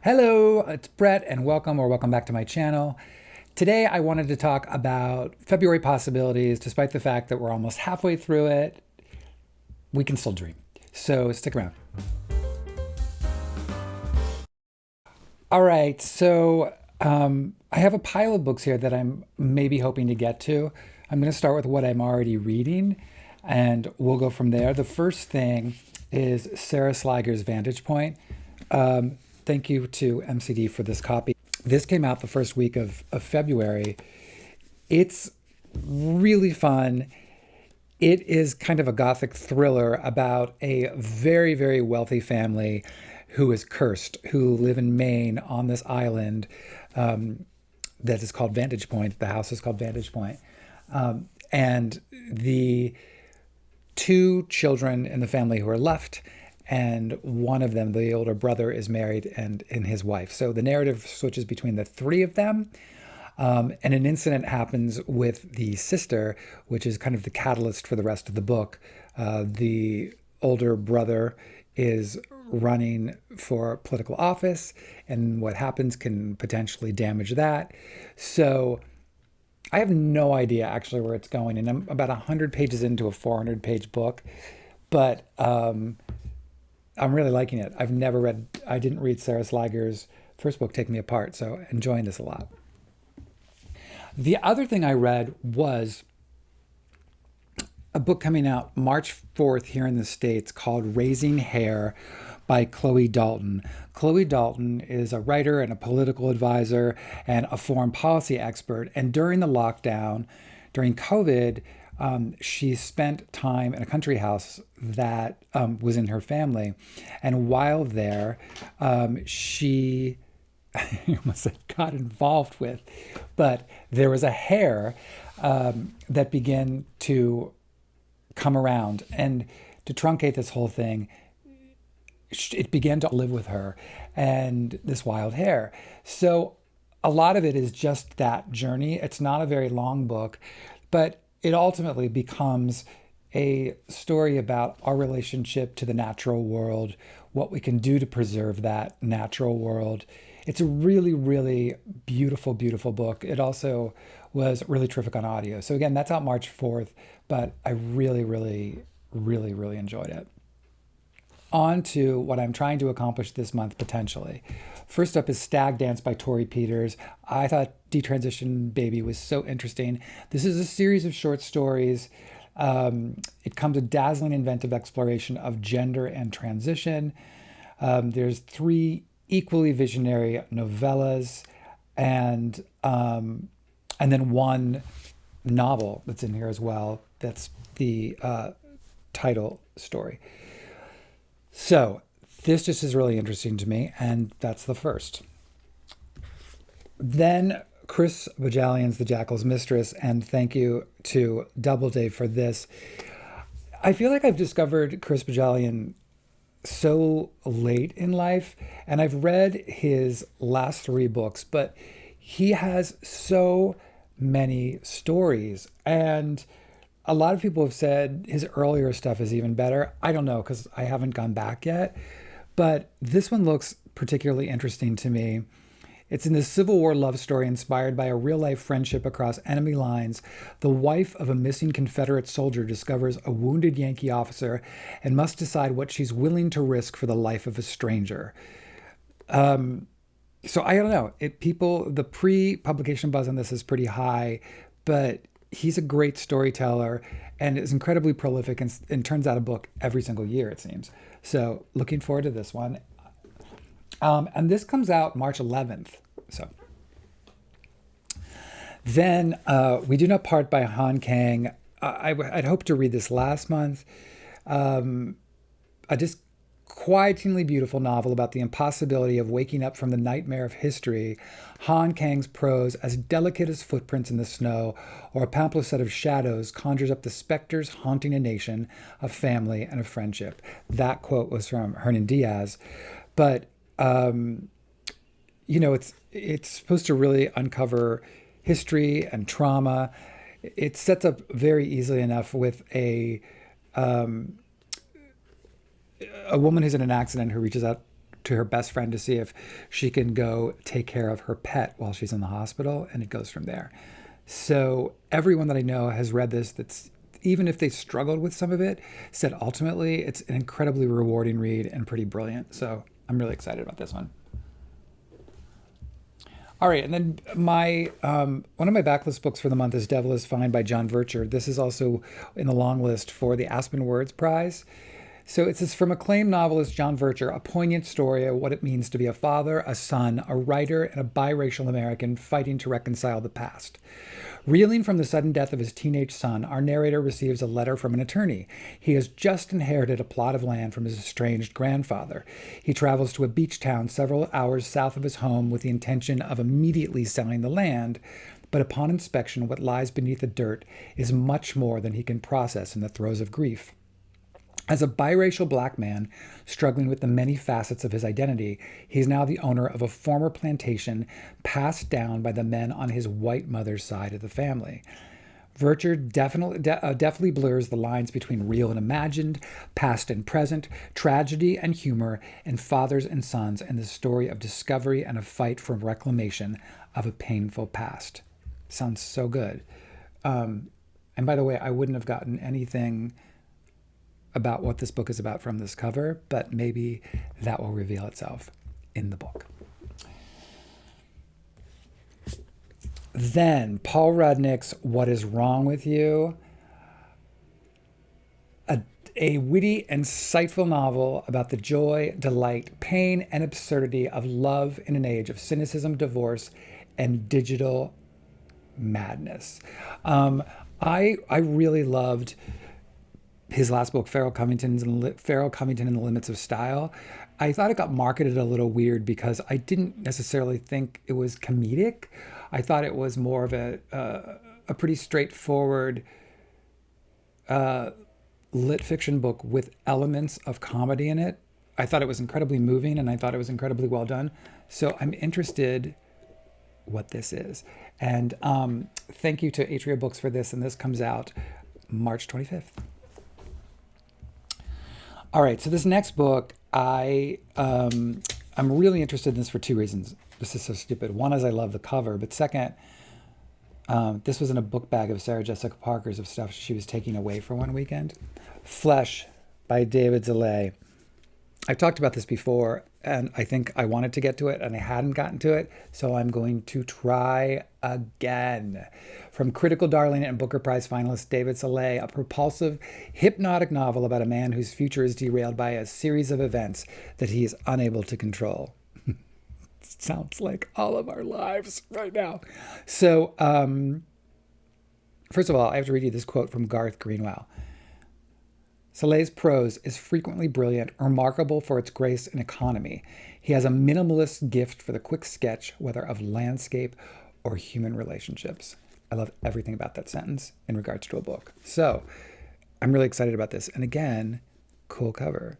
Hello, it's Brett, and welcome back to my channel. Today, I wanted to talk about February possibilities. Despite the fact that we're almost halfway through it, we can still dream. So stick around. All right, I have a pile of books here that I'm maybe hoping to get to. I'm going to start with what I'm already reading, and we'll go from there. The first thing is Sarah Sliger's Vantage Point. Thank you to MCD for this copy. This came out the first week of February. It's really fun. It is kind of a gothic thriller about a very, very wealthy family who is cursed, who live in Maine on this island that is called Vantage Point. The house is called Vantage Point. And the two children in the family who are left, and one of them, the older brother, is married and his wife. So the narrative switches between the three of them. And an incident happens with the sister, which is kind of the catalyst for the rest of the book. The older brother is running for political office, and what happens can potentially damage that. So I have no idea actually where it's going, and I'm about 100 pages into a 400-page book, but I'm really liking it. I didn't read Sarah Sliger's first book, Take Me Apart, so enjoying this a lot. The other thing I read was a book coming out March 4th here in the States called Raising Hair by Chloe Dalton. Chloe Dalton is a writer and a political advisor and a foreign policy expert. And during the lockdown, during COVID, she spent time in a country house that was in her family. And while there, she I almost said got involved with, but there was a hair that began to come around. And to truncate this whole thing, it began to live with her and this wild hair. So a lot of it is just that journey. It's not a very long book, but it ultimately becomes a story about our relationship to the natural world, what we can do to preserve that natural world. It's a really, really beautiful, beautiful book. It also was really terrific on audio. So again, that's out March 4th, but I really, really, really, really enjoyed it. On to what I'm trying to accomplish this month potentially. First up is Stag Dance by Tori Peters. I thought Detransition Baby was so interesting. This is a series of short stories. It comes a dazzling, inventive exploration of gender and transition. There's three equally visionary novellas, and then one novel that's in here as well. That's the title story. So this just is really interesting to me, and that's the first. Then Chris Bajalian's The Jackal's Mistress, and thank you to Doubleday for this. I feel like I've discovered Chris Bajalian so late in life, and I've read his last three books, but he has so many stories, and a lot of people have said his earlier stuff is even better. I don't know because I haven't gone back yet, but this one looks particularly interesting to me. It's in the Civil War love story inspired by a real-life friendship across enemy lines. The wife of a missing Confederate soldier discovers a wounded Yankee officer and must decide what she's willing to risk for the life of a stranger. So I don't know. The pre-publication buzz on this is pretty high, but he's a great storyteller and is incredibly prolific and turns out a book every single year, it seems. So looking forward to this one. And this comes out March 11th. So then We Do Not Part by Han Kang. I'd hoped to read this last month. A just quietingly beautiful novel about the impossibility of waking up from the nightmare of history. Han Kang's prose, as delicate as footprints in the snow or a pamphlet of shadows, conjures up the specters haunting a nation, a family, and a friendship. That quote was from Hernan Diaz. But it's supposed to really uncover history and trauma. It sets up very easily enough with a woman who's in an accident who reaches out to her best friend to see if she can go take care of her pet while she's in the hospital, and it goes from there. So everyone that I know has read this, that's even if they struggled with some of it, said ultimately it's an incredibly rewarding read and pretty brilliant. So I'm really excited about this one. All right, and then my one of my backlist books for the month is Devil is Fine by John Vircher. This is also in the long list for the Aspen Words Prize. So it says, from acclaimed novelist John Vircher, a poignant story of what it means to be a father, a son, a writer, and a biracial American fighting to reconcile the past. Reeling from the sudden death of his teenage son, our narrator receives a letter from an attorney. He has just inherited a plot of land from his estranged grandfather. He travels to a beach town several hours south of his home with the intention of immediately selling the land, but upon inspection, what lies beneath the dirt is much more than he can process in the throes of grief. As a biracial black man struggling with the many facets of his identity, he is now the owner of a former plantation passed down by the men on his white mother's side of the family. Vircher definitely blurs the lines between real and imagined, past and present, tragedy and humor, and fathers and sons, and the story of discovery and a fight for reclamation of a painful past. Sounds so good. And by the way, I wouldn't have gotten anything about what this book is about from this cover, but maybe that will reveal itself in the book. Then Paul Rudnick's What Is Wrong With You? A witty, insightful novel about the joy, delight, pain, and absurdity of love in an age of cynicism, divorce, and digital madness. I really loved his last book, Farrell Covington and the Limits of Style. I thought it got marketed a little weird because I didn't necessarily think it was comedic. I thought it was more of a pretty straightforward lit fiction book with elements of comedy in it. I thought it was incredibly moving, and I thought it was incredibly well done. So I'm interested what this is. And thank you to Atria Books for this, and this comes out March 25th. All right, so this next book, I'm really interested in this for two reasons. This is so stupid. One is I love the cover, but second, this was in a book bag of Sarah Jessica Parker's of stuff she was taking away for one weekend. Flesh by David Zalay. I've talked about this before, and I think I wanted to get to it, and I hadn't gotten to it, so I'm going to try again. From critical darling and Booker Prize finalist David Zalay, a propulsive, hypnotic novel about a man whose future is derailed by a series of events that he is unable to control. Sounds like all of our lives right now. So, first of all, I have to read you this quote from Garth Greenwell. Zalay's prose is frequently brilliant, remarkable for its grace and economy. He has a minimalist gift for the quick sketch, whether of landscape or human relationships. I love everything about that sentence in regards to a book. So I'm really excited about this. And again, cool cover.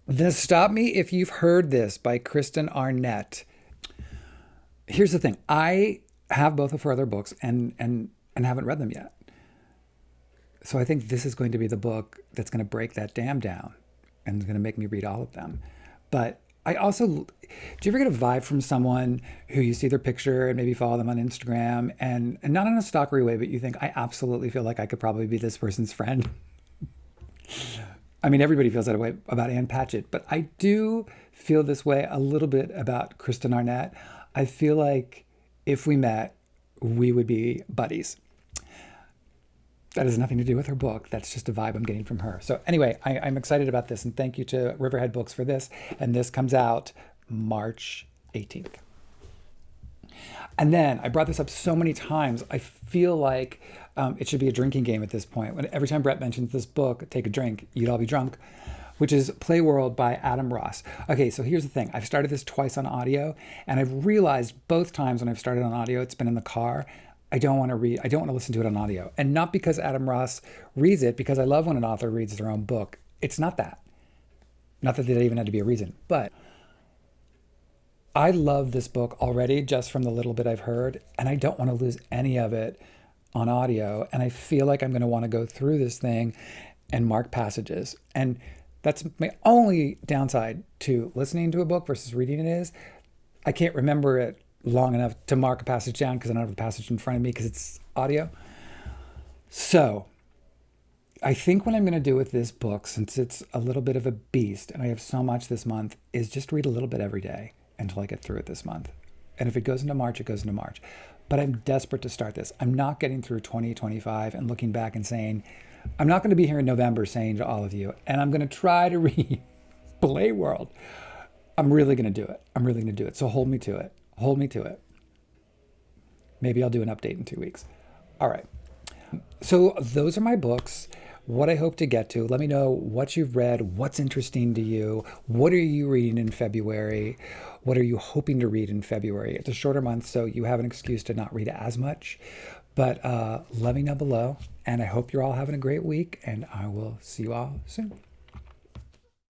Then Stop Me If You've Heard This by Kristen Arnett. Here's the thing. I have both of her other books and haven't read them yet. So I think this is going to be the book that's going to break that dam down and is going to make me read all of them. But I also, do you ever get a vibe from someone who you see their picture and maybe follow them on Instagram and not in a stalkery way, but you think, I absolutely feel like I could probably be this person's friend? I mean, everybody feels that way about Ann Patchett, but I do feel this way a little bit about Kristen Arnett. I feel like if we met, we would be buddies. That has nothing to do with her book. That's just a vibe I'm getting from her. So anyway, I'm excited about this, and thank you to Riverhead Books for this. And this comes out March 18th. And then I brought this up so many times. I feel like it should be a drinking game at this point. Every time Brett mentions this book, Take a Drink, You'd All Be Drunk, which is Playworld by Adam Ross. Okay, so here's the thing. I've started this twice on audio, and I've realized both times when I've started on audio, it's been in the car. I don't want to listen to it on audio. And not because Adam Ross reads it, because I love when an author reads their own book. It's not that. Not that there even had to be a reason. But I love this book already just from the little bit I've heard, and I don't want to lose any of it on audio. And I feel like I'm going to want to go through this thing and mark passages. And that's my only downside to listening to a book versus reading it is I can't remember it long enough to mark a passage down because I don't have a passage in front of me because it's audio. So I think what I'm going to do with this book, since it's a little bit of a beast and I have so much this month, is just read a little bit every day until I get through it this month. And if it goes into March, it goes into March. But I'm desperate to start this. I'm not getting through 2025 and looking back and saying, I'm not going to be here in November saying to all of you, and I'm going to try to read Playworld. I'm really going to do it. I'm really going to do it. So hold me to it. Hold me to it. Maybe I'll do an update in 2 weeks. All right. So those are my books. What I hope to get to. Let me know what you've read, what's interesting to you. What are you reading in February? What are you hoping to read in February? It's a shorter month, so you have an excuse to not read as much. But let me know below. And I hope you're all having a great week, and I will see you all soon.